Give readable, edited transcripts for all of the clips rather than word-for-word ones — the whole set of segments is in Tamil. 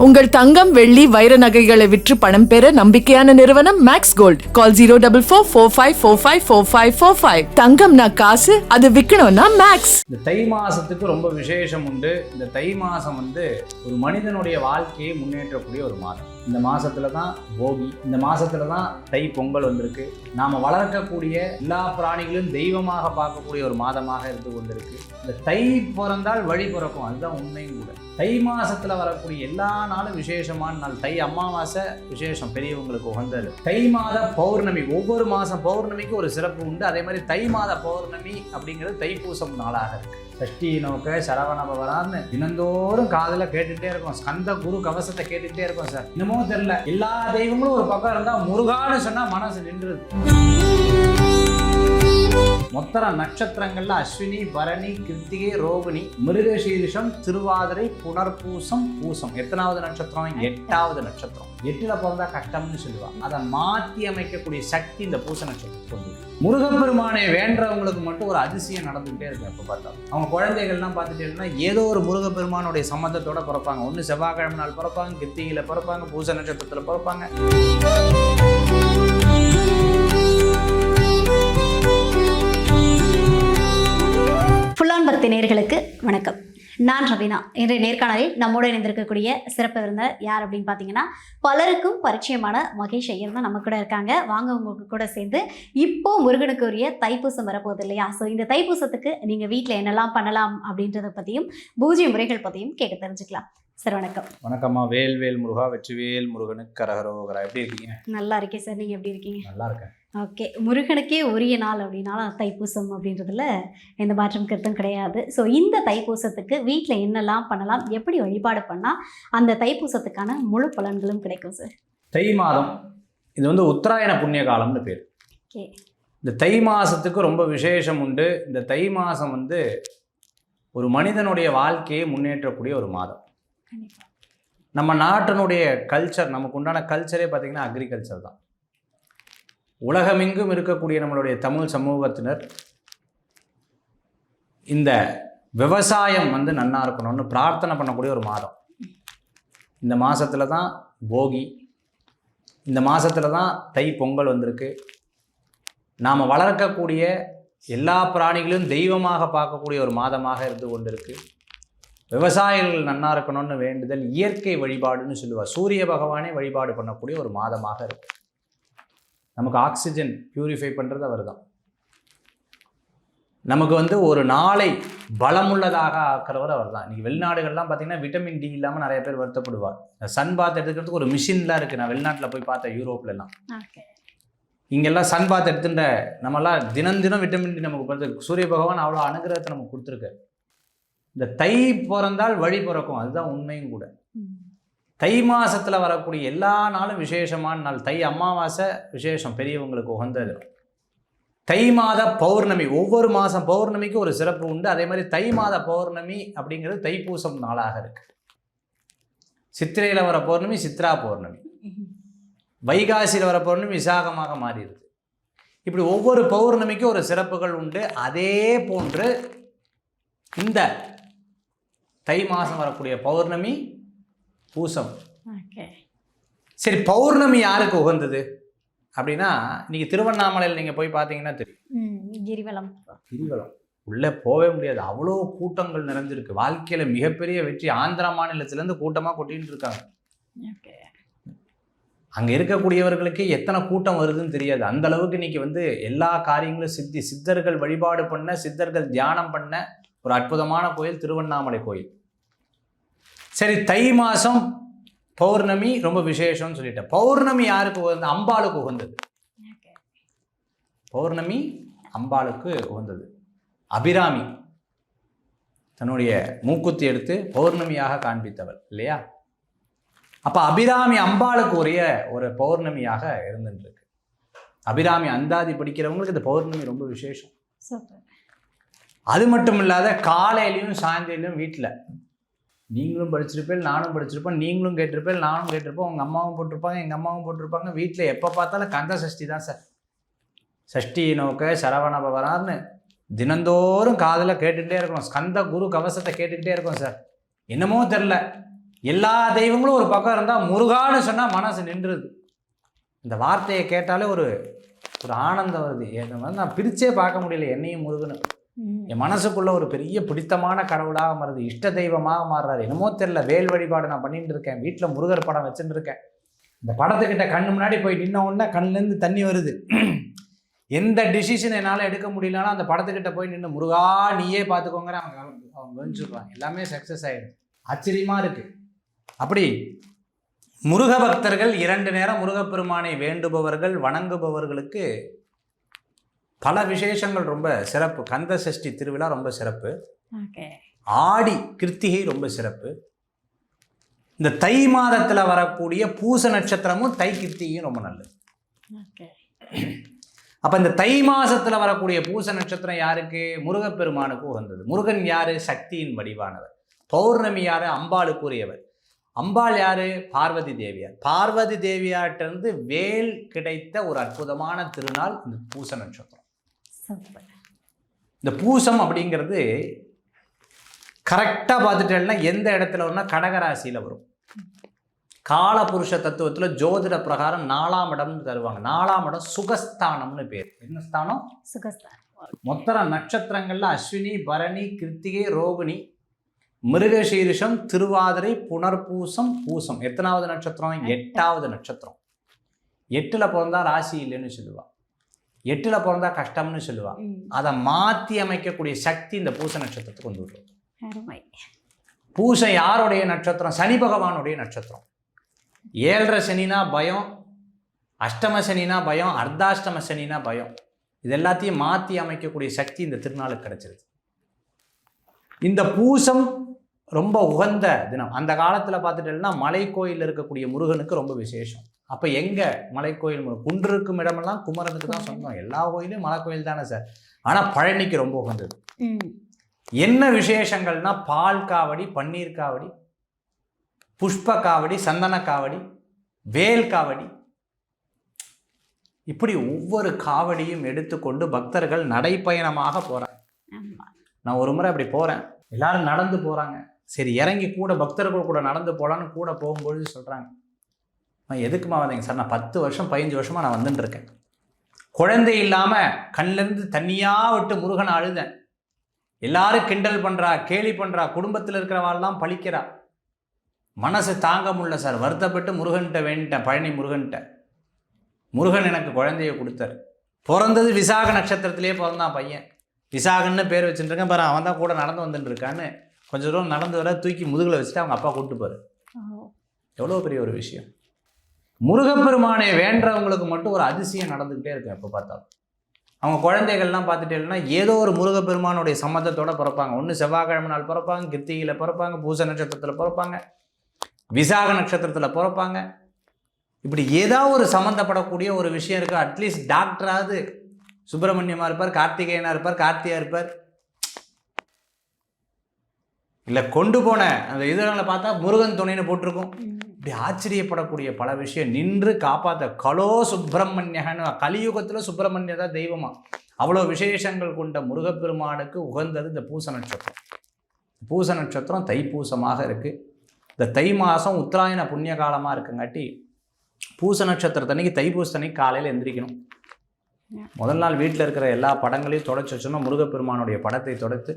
உங்கள் தங்கம் வெள்ளி வைர நகைகளை விற்று பணம் பெற நம்பிக்கையான நிறுவனம் மேக்ஸ் கோல்ட். கால் 04445454545. தங்கம்னா காசு, அது விற்கணும்னா மேக்ஸ். இந்த தை மாசத்துக்கு ரொம்ப விசேஷம் உண்டு. இந்த தை மாசம் ஒரு மனிதனுடைய வாழ்க்கையை முன்னேற்றக்கூடிய ஒரு மாதம். இந்த மாசத்துல தான் போகி, இந்த மாசத்துல தான் தை பொங்கல் வந்திருக்கு. நாம வளர்க்கக்கூடிய எல்லா பிராணிகளும் தெய்வமாக பார்க்கக்கூடிய ஒரு மாதமாக இருந்து கொண்டிருக்கு. இந்த தை பிறந்தால் வழி பிறக்கும், அதுதான் உண்மையும் கூட. தை மாசத்துல வரக்கூடிய எல்லா நாளும் விசேஷமான நாள். தை அமாவாசை விசேஷம், பெரியவங்களுக்கு உகந்தது. தை மாத பௌர்ணமி, ஒவ்வொரு மாசம் பௌர்ணமிக்கு ஒரு சிறப்பு உண்டு. அதே மாதிரி தை மாத பௌர்ணமி அப்படிங்கிறது தைப்பூசம் நாளாக இருக்கு. சஷ்டி நோக்க சரவணபவரான்னு தினந்தோறும் காதுல கேட்டுட்டே இருக்கும். ஸ்கந்த குரு கவசத்தை கேட்டுட்டே இருக்கும். சார் இன்னமோ தெரியல, எல்லா தெய்வங்களும் ஒரு பக்கம் இருந்தா முருகான்னு சொன்னா மனசு நின்றுது. மொத்தர நட்சத்திரங்கள்ல அஸ்வினி, பரணி, கிருத்திகை, ரோகிணி, மிருகசீரிஷம், திருவாதிரை, புனர்பூசம், பூசம். எத்தனாவது நட்சத்திரம்? 8வது நட்சத்திரம். 8ல பிறந்தா கஷ்டம்னு சொல்லுவாங்க. அதை மாற்றி அமைக்கக்கூடிய சக்தி இந்த பூச நட்சத்திரம். முருகப்பெருமானை வேண்டவங்களுக்கு மட்டும் ஒரு அதிசயம் நடந்துகிட்டே இருக்கு. எப்ப பார்த்தாலும் அவங்க குழந்தைகள்லாம் பார்த்துட்டேன்னா ஏதோ ஒரு முருகப்பெருமானுடைய சம்மந்தத்தோட பிறப்பாங்க. ஒன்று செவ்வாய்க்கிழமை நாள் பிறப்பாங்க, கிருத்திகையில பிறப்பாங்க, பூச நட்சத்திரத்துல பிறப்பாங்க. பக்தி நேயர்களுக்கு வணக்கம். நான் ரவீனா. இன்றைய நேர்காணலில் நம்மோடு இணைந்திருக்கக்கூடிய சிறப்பு விருந்தினர் யார் அப்படின்னு பார்த்தீங்கன்னா, பலருக்கும் பரிச்சயமான மகேஷ் ஐயர் தான் நம்ம கூட இருக்காங்க. வாங்க உங்களுக்கு கூட சேர்ந்து இப்போ முருகனுக்கு உரிய தைப்பூசம் வரப்போகுது இல்லையா? ஸோ இந்த தைப்பூசத்துக்கு நீங்கள் வீட்டில் என்னெல்லாம் பண்ணலாம் அப்படின்றத பற்றியும் பூஜை முறைகள் பற்றியும் கேட்க தெரிஞ்சுக்கலாம். சார் வணக்கம். வணக்கம்மா. வேல்வேல் முருகா, வெற்றிவேல் முருகனுக்கு கரகரோகரா. எப்படி இருக்கீங்க? நல்லா இருக்கேன் சார், நீங்கள் எப்படி இருக்கீங்க? நல்லா இருக்கேன். ஓகே, முருகனுக்கே உரிய நாள் அப்படின்னா தைப்பூசம் அப்படின்றதுல எந்த மாற்றம் கருத்தும் கிடையாது. ஸோ இந்த தைப்பூசத்துக்கு வீட்டில் என்னெல்லாம் பண்ணலாம், எப்படி வழிபாடு பண்ணால் அந்த தைப்பூசத்துக்கான முழு பலன்களும் கிடைக்கும் சார்? தை மாதம் இது உத்தராயண புண்ணிய காலம்னு பேர். ஓகே. இந்த தை மாதத்துக்கு ரொம்ப விசேஷம் உண்டு. இந்த தை மாதம் ஒரு மனிதனுடைய வாழ்க்கையை முன்னேற்றக்கூடிய ஒரு மாதம். நம்ம நாட்டினுடைய கல்ச்சர், நமக்கு உண்டான கல்ச்சரே பார்த்திங்கன்னா அக்ரிகல்ச்சர் தான். உலகமெங்கும் இருக்கக்கூடிய நம்மளுடைய தமிழ் சமூகத்தினர் இந்த விவசாயம் நன்னா இருக்கணும்னு பிரார்த்தனை பண்ணக்கூடிய ஒரு மாதம். இந்த மாதத்தில் தான் போகி, இந்த மாதத்தில் தான் தை பொங்கல் வந்திருக்கு. நாம் வளர்க்கக்கூடிய எல்லா பிராணிகளும் தெய்வமாக பார்க்கக்கூடிய ஒரு மாதமாக இருந்து கொண்டிருக்கு. விவசாயிகள் நன்னா இருக்கணும்னு வேண்டுதல், இயற்கை வழிபாடுன்னு சொல்லுவார். சூரிய பகவானே வழிபாடு பண்ணக்கூடிய ஒரு மாதமாக இருக்கு. நமக்கு ஆக்சிஜன் பியூரிஃபை பண்ணுறது அவர் தான். நமக்கு ஒரு நாளை பலமுள்ளதாக ஆக்கிறவர் அவர் தான். இன்றைக்கி வெளிநாடுகள்லாம் பார்த்திங்கன்னா விட்டமின் டி இல்லாமல் நிறைய பேர் வருத்தப்படுவார். சன் பாத் எடுத்துக்கிறதுக்கு ஒரு மிஷின்லாம் இருக்குது. நான் வெளிநாட்டில் போய் பார்த்தேன், யூரோப்லலாம். இங்கெல்லாம் சன் பாத் எடுத்துட்ட நம்மலாம் தினம் விட்டமின் டி நமக்கு பார்த்து சூரிய பகவான் அவ்வளோ அனுகிரகத்தை நமக்கு கொடுத்துருக்கு. இந்த தை பிறந்தால் வழி பிறக்கும், அதுதான் உண்மையும் கூட. தை மாசத்தில் வரக்கூடிய எல்லா நாளும் விசேஷமான நாள். தை அமாவாசை விசேஷம், பெரியவங்களுக்கு உகந்தது. தை மாத பௌர்ணமி, ஒவ்வொரு மாதம் பௌர்ணமிக்கு ஒரு சிறப்பு உண்டு. அதே மாதிரி தை மாத பௌர்ணமி அப்படிங்கிறது தைப்பூசம் நாளாக இருக்கு. சித்திரையில் வர பௌர்ணமி சித்ரா பௌர்ணமி, வைகாசியில் வர பௌர்ணமி விசாகமாக மாறிடுது. இப்படி ஒவ்வொரு பௌர்ணமிக்கும் ஒரு சிறப்புகள் உண்டு. அதே போன்று இந்த தை மாதம் வரக்கூடிய பௌர்ணமி பூசம். சரி, பௌர்ணமி யாருக்கு உகந்தது அப்படின்னா, இன்னைக்கு திருவண்ணாமலையில் நீங்கள் போய் பார்த்தீங்கன்னா தெரியும். கிரிவலம் உள்ளே போகவே முடியாது, அவ்வளோ கூட்டங்கள் நிறைஞ்சிருக்கு. வாழ்க்கையில் மிகப்பெரிய வெற்றி. ஆந்திரா மாநிலத்திலேருந்து கூட்டமாக கொட்டின்னு இருக்காங்க. அங்கே இருக்கக்கூடியவர்களுக்கு எத்தனை கூட்டம் வருதுன்னு தெரியாது. அந்த அளவுக்கு இன்னைக்கு எல்லா காரியங்களும் சித்தர்கள் வழிபாடு பண்ண, சித்தர்கள் தியானம் பண்ண ஒரு அற்புதமான கோயில் திருவண்ணாமலை கோயில். சரி, தை மாதம் பௌர்ணமி ரொம்ப விசேஷம்னு சொல்லிட்டேன். பௌர்ணமி யாருக்கு உகந்தது? அம்பாளுக்கு உகந்தது. பௌர்ணமி அம்பாளுக்கு உகந்தது. அபிராமி தன்னுடைய மூக்குத்தி எடுத்து பௌர்ணமியாக காண்பித்தவர் இல்லையா? அப்போ அபிராமி அம்பாளுக்கு உரிய ஒரு பௌர்ணமியாக இருந்துருக்கு. அபிராமி அந்தாதி படிக்கிறவங்களுக்கு இந்த பௌர்ணமி ரொம்ப விசேஷம். அது மட்டும் இல்லாத காலையிலையும் சாயந்தரம் வீட்டில் நீங்களும் படிச்சிருப்பேன், நானும் படிச்சிருப்பேன், நீங்களும் கேட்டிருப்பேன், நானும் கேட்டிருப்பேன், உங்கள் அம்மாவும் போட்டிருப்பாங்க, எங்கள் அம்மாவும் போட்டிருப்பாங்க. வீட்டில் எப்போ பார்த்தாலும் கந்த சஷ்டி தான் சார். சஷ்டி நோக்க சரவணபவரான்னு தினந்தோறும் காதில் கேட்டுகிட்டே இருக்கணும். ஸ்கந்த குரு கவசத்தை கேட்டுக்கிட்டே இருக்கும் சார். என்னமோ தெரில, எல்லா தெய்வங்களும் ஒரு பக்கம் இருந்தால் முருகான்னு சொன்னால் மனசு நின்றுது. இந்த வார்த்தையை கேட்டாலே ஒரு ஒரு ஆனந்தம் வருது. என்னை வந்து நான் பிரிச்சே பார்க்க முடியல என்னையும் முருகனு. என் மனசுக்குள்ள ஒரு பெரிய பிடித்தமான கடவுளாக மாறுது, இஷ்ட தெய்வமாக மாறுறாரு. என்னமோ தெரியல, வேல் வழிபாடு நான் பண்ணிட்டு இருக்கேன், வீட்டில் முருகர் படம் வச்சுட்டு இருக்கேன். இந்த படத்துக்கிட்ட கண்ணு முன்னாடி போய் நின்ன உடனே கண்ணுலேருந்து தண்ணி வருது. எந்த டிசிஷன் என்னால் எடுக்க முடியலன்னா அந்த படத்துக்கிட்ட போய் நின்று முருகா நீயே பார்த்துக்கோங்கிற அவங்க கவனிச்சுடுவாங்க. எல்லாமே சக்ஸஸ் ஆகிடும். ஆச்சரியமாக இருக்குது. அப்படி முருக பக்தர்கள் 2 நேரம் முருகப்பெருமானை வேண்டுபவர்கள், வணங்குபவர்களுக்கு பல விசேஷங்கள் ரொம்ப சிறப்பு. கந்த சஷ்டி திருவிழா ரொம்ப சிறப்பு. ஆடி கிருத்திகை ரொம்ப சிறப்பு. இந்த தை மாதத்தில் வரக்கூடிய பூச நட்சத்திரமும் தை கிருத்திகையும் ரொம்ப நல்லது. அப்போ இந்த தை மாசத்தில் வரக்கூடிய பூச நட்சத்திரம் யாருக்கு? முருகப்பெருமானுக்கு உகந்தது. முருகன் யாரு? சக்தியின் வடிவானவர். பௌர்ணமி யாரு? அம்பாளுக்கு உரியவர். அம்பாள் யாரு? பார்வதி தேவியார். பார்வதி தேவியார்ட்டிருந்து வேல் கிடைத்த ஒரு அற்புதமான திருநாள் இந்த பூச நட்சத்திரம். இந்த பூசம் அப்படிங்கிறது கரெக்டாக பார்த்துட்டேன்னா எந்த இடத்துல வரும்னா கடகராசியில் வரும். காலபுருஷ தத்துவத்தில் ஜோதிட பிரகாரம் 4ஆம் இடம்னு தருவாங்க. 4ஆம் இடம் சுகஸ்தானம்னு பேர். என்ன ஸ்தானம்? சுகஸ்தானம். மொத்த நட்சத்திரங்கள்ல அஸ்வினி, பரணி, கிருத்திகை, ரோகிணி, மிருகசீரிஷம், திருவாதிரை, புனர்பூசம், பூசம். எத்தனாவது நட்சத்திரம்? 8வது நட்சத்திரம். 8ல் பிறந்தா ராசி இல்லைன்னு சொல்லுவா, 8ல் பிறந்தா கஷ்டம்னு சொல்லுவா. அதை மாற்றி அமைக்கக்கூடிய சக்தி இந்த பூச நட்சத்திரத்துக்கு கொண்டு வரும். பூசம் யாருடைய நட்சத்திரம்? சனி பகவானுடைய நட்சத்திரம். 7.5 சனினா பயம், அஷ்டம சனினா பயம், அர்த்தாஷ்டம சனினா பயம். இது எல்லாத்தையும் மாற்றி அமைக்கக்கூடிய சக்தி இந்த திருநாளுக்கு கிடைச்சிருது. இந்த பூசம் ரொம்ப உகந்த தினம். அந்த காலத்தில் பார்த்துட்டேன்னா மலை கோயில் இருக்கக்கூடிய முருகனுக்கு ரொம்ப விசேஷம். அப்போ எங்கே மலை கோயில்? குன்று இருக்கும் இடமெல்லாம் குமரனுக்கு தான் சொந்தம். எல்லா கோயிலும் மலை கோயில் தானே சார். ஆனால் பழனிக்கு ரொம்ப உகந்தது. என்ன விசேஷங்கள்னா பால் காவடி, பன்னீர் காவடி, புஷ்ப காவடி, சந்தன காவடி, வேல் காவடி, இப்படி ஒவ்வொரு காவடியும் எடுத்துக்கொண்டு பக்தர்கள் நடைப்பயணமாக போகிறாங்க. நான் ஒரு முறை அப்படி போகிறேன், எல்லாரும் நடந்து போகிறாங்க. சரி இறங்கி கூட பக்தர்கள் கூட நடந்து போகலான்னு கூட போகும்பொழுது சொல்கிறாங்க, நான் எதுக்குமா வந்தீங்க சார்? நான் 10 வருஷம் 15 வருஷமாக நான் வந்துட்டு இருக்கேன். குழந்தை இல்லாமல் கண்ணிலேருந்து தண்ணியாக விட்டு முருகனை அழுதேன். எல்லாரும் கிண்டல் பண்ணுறா, கேலி பண்ணுறா, குடும்பத்தில் இருக்கிறவாள்லாம் பழிக்கிறா. மனசு தாங்க முடியல சார். வருத்தப்பட்டு முருகன்கிட்ட வேண்டிட்டேன், பழனி முருகன்கிட்ட. முருகன் எனக்கு குழந்தைய கொடுத்தாரு. பிறந்தது விசாக நட்சத்திரத்திலே பிறந்தான் பையன். விசாகன்னு பேர் வச்சுட்டுருக்கேன் பாரு. அவன் தான் கூட நடந்து வந்துட்டு இருக்கான்னு கொஞ்சம் தூரம் நடந்து வர தூக்கி முதுகில் வச்சுட்டு அவங்க அப்பா கூப்பிட்டு போரு. எவ்வளோ பெரிய ஒரு விஷயம். முருகப்பெருமானை வேண்டவங்களுக்கு மட்டும் ஒரு அதிசயம் நடந்துக்கிட்டே இருக்கு. எப்போ பார்த்தாலும் அவங்க குழந்தைகள்லாம் பார்த்துட்டேன்னா ஏதோ ஒரு முருகப்பெருமானுடைய சம்மந்தத்தோடு பிறப்பாங்க. ஒன்று செவ்வாய்க்கிழமை நாள் பிறப்பாங்க, கிருத்திகையில் பிறப்பாங்க, பூச நட்சத்திரத்தில் பிறப்பாங்க, விசாக நட்சத்திரத்தில் பிறப்பாங்க. இப்படி ஏதாவது ஒரு சம்மந்தப்படக்கூடிய ஒரு விஷயம் இருக்குது. அட்லீஸ்ட் டாக்டராவது சுப்பிரமணியமாக இருப்பார், கார்த்திகேயனாக இருப்பார், கார்த்தியா இருப்பார். இல்லை கொண்டு போன அந்த இதழங்களை பார்த்தா முருகன் துணைன்னு போட்டிருக்கும். இப்படி ஆச்சரியப்படக்கூடிய பல விஷயம் நின்று காப்பாற்ற கலோ சுப்பிரமணியன்னு. கலியுகத்தில் சுப்பிரமணிய தான் தெய்வமா. அவ்வளோ விசேஷங்கள் கொண்ட முருகப்பெருமானுக்கு உகந்தது இந்த பூச நட்சத்திரம். பூச நட்சத்திரம் தைப்பூசமாக இருக்குது. இந்த தை மாதம் உத்தராயண புண்ணிய காலமாக இருக்குங்காட்டி பூச நட்சத்திரத்தன்னைக்கு தைப்பூசத்தன்னைக்கு காலையில் எந்திரிக்கணும். முதல் நாள் வீட்டில் இருக்கிற எல்லா படங்களையும் தொடச்சி வச்சோன்னா முருகப்பெருமானுடைய படத்தை தொடத்து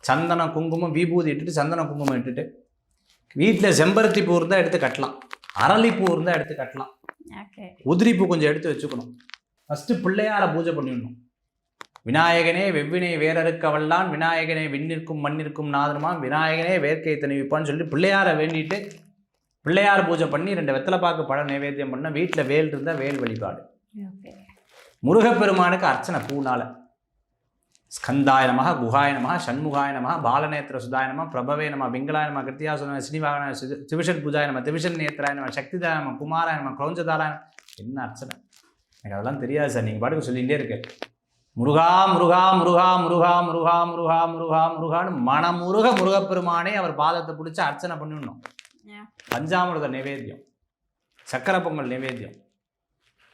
சந்தனம் குங்குமம் விபூதி இட்டுட்டு சந்தனம் குங்குமம் இட்டுட்டு வீட்டில் செம்பருத்தி பூ இருந்தால் எடுத்து கட்டலாம், அரளிப்பூ இருந்தால் எடுத்து கட்டலாம், உதிரிப்பூ கொஞ்சம் எடுத்து வச்சுக்கணும். ஃபஸ்ட்டு பிள்ளையார பூஜை பண்ணிடணும். விநாயகனே வெவ்வினை வேறறுக்க வல்லான், விநாயகனே விண்ணிற்கும் மண்ணிற்கும் நாதனுமான், விநாயகனே வேர்க்கை தணிவிப்பான்னு சொல்லிட்டு பிள்ளையாரை வேண்டிட்டு பிள்ளையார் பூஜை பண்ணி 2 வெத்தலைப்பாக்கு பழம் நைவேத்தியம் பண்ண. வீட்டில் வேல் இருந்தால் வேல் வழிபாடு. முருகப்பெருமானுக்கு அர்ச்சனை பூனால. ஸ்கந்தாய நமக, குஹாய நமக, சண்முகாய நமக, பாலநேத்திர சுதாய நமக, பிரபவே நமக, பிங்களாய நமக, கிருத்தியாசுன ஸ்ரீவாகன திவிஷன் பூஜாய நமக, திவிஷன் நேத்திராய நமக, சக்திதாய நமக, குமாராய நமக, கிரௌஞ்சதாராய. என்ன அர்ச்சனை எனக்கு அதெல்லாம் தெரியாது சார். நீங்கள் பாட்டுக்கு சொல்லிகிட்டே இருக்கு. முருகா முருகா முருகா முருகா முருகா முருகா முருகா முருகான்னு மனமுருக முருகப்பெருமானே அவர் பாதத்தை பிடிச்சி அர்ச்சனை பண்ணிடணும். பஞ்சாமிர்த நைவேத்தியம், சக்கரை பொங்கல் நைவேத்தியம்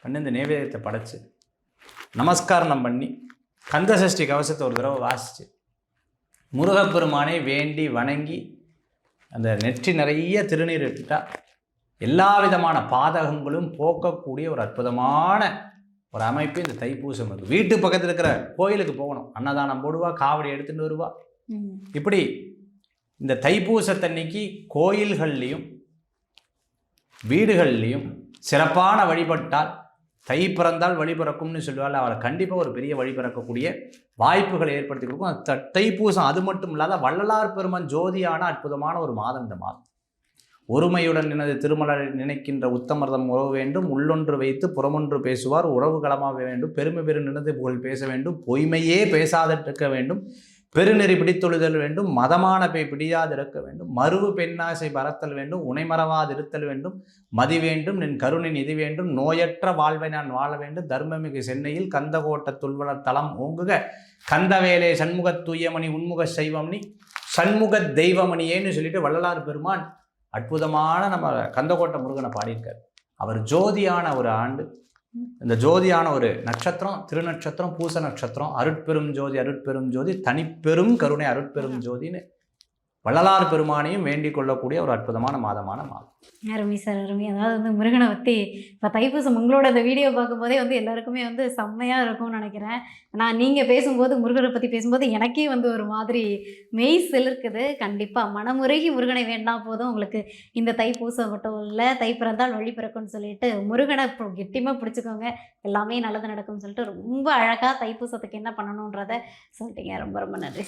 பண்ணி இந்த நைவேத்தியத்தை படைச்சு நமஸ்காரம் பண்ணி கந்த சஷ்டி கவசத்தை ஒரு தடவை வாசிச்சு முருகப்பெருமானை வேண்டி வணங்கி அந்த நெற்றி நிறைய திருநீர் இட்டுட்டா எல்லா விதமான பாதகங்களும் போக்கக்கூடிய ஒரு அற்புதமான ஒரு அமைப்பு இந்த தைப்பூசம் இருக்குது. வீட்டு பக்கத்தில் இருக்கிற கோயிலுக்கு போகணும், அன்னதானம் போடுவா, காவடி எடுத்துகிட்டு வருவா. இப்படி இந்த தைப்பூசத்தன்னைக்கு கோயில்கள்லையும் வீடுகள்லையும் சிறப்பான வழிபட்டால் தை பிறந்தால் வழி பிறக்கும்னு சொல்லுவாள். அவரை கண்டிப்பாக ஒரு பெரிய வழி பிறக்கக்கூடிய வாய்ப்புகளை ஏற்படுத்தி கொடுக்கும். அந்த தைப்பூசம் அது மட்டும் இல்லாத வள்ளலார் பெருமான் ஜோதியான அற்புதமான ஒரு மாதம் இந்த மாதம். ஒருமையுடன் எனது திருமலரை நினைக்கின்ற உத்தமர்தம் உறவு வேண்டும், உள்ளொன்று வைத்து புறமொன்று பேசுவார், உறவு களமாக வேண்டும், பெருமை பெரு நினைந்து புகழ் பேச வேண்டும், பொய்மையே பேசாதிருக்க வேண்டும், பெருநெறி பிடித்தொழுதல் வேண்டும், மதமான பேய் பிடியாதிருக்க வேண்டும், மறுவு பெண்ணாசை பறத்தல் வேண்டும், உனைமறவாதிருத்தல் வேண்டும், மதி வேண்டும், நின் கருணை நிதி வேண்டும், நோயற்ற வாழ்வை நான் வாழ வேண்டும், தர்மமிகு சென்னையில் கந்தகோட்ட துள்வளர் தலம் ஓங்குக, கந்தவேலே சண்முகத் தூயமணி உன்முக சைவமணி சண்முக தெய்வமணியேன்னு சொல்லிட்டு வள்ளலார் பெருமான் அற்புதமான நம்ம கந்தகோட்டை முருகனை பாடியிருக்கார். அவர் ஜோதியான ஒரு ஆண்டு, இந்த ஜோதியான ஒரு நட்சத்திரம் திருநட்சத்திரம் பூச நட்சத்திரம், அருட்பெரும் ஜோதி அருட்பெரும் ஜோதி தனிப்பெரும் கருணை அருட்பெரும் ஜோதின்னு வள்ளலார் பெருமானையும் வேண்டிக் கொள்ளக்கூடிய ஒரு அற்புதமான மாதமான மாதம். அருமை சார், அருமை. அதாவது வந்து முருகனை பற்றி இப்போ தைப்பூசம் உங்களோட அந்த வீடியோ பார்க்கும்போதே வந்து எல்லாருக்குமே வந்து செம்மையாக இருக்கும்னு நினைக்கிறேன். நான் நீங்கள் பேசும்போது முருகனை பற்றி பேசும்போது எனக்கே வந்து ஒரு மாதிரி மெய் சிலிர்க்குது. கண்டிப்பாக மனமுருகி முருகனை வேண்டா போதும் உங்களுக்கு இந்த தைப்பூசம் மட்டும் இல்லை, தை பிறந்தால் வழி பிறக்கும்னு சொல்லிட்டு முருகனை கெட்டியமாக பிடிச்சிக்கோங்க, எல்லாமே நல்லது நடக்கும்னு சொல்லிட்டு ரொம்ப அழகாக தைப்பூசத்துக்கு என்ன பண்ணணுன்றதை சொல்லிட்டீங்க. ரொம்ப ரொம்ப நன்றி.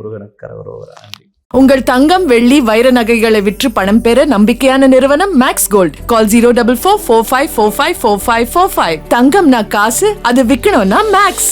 முருகனுக்கு கரவரோகரா. நன்றி. உங்கள் தங்கம் வெள்ளி வைர நகைகளை விற்று பணம் பெற நம்பிக்கையான நிறுவனம் மேக்ஸ் கோல்ட். கால் 04445454545. தங்கம்னா காசு, அது விற்கணும்னா மேக்ஸ்.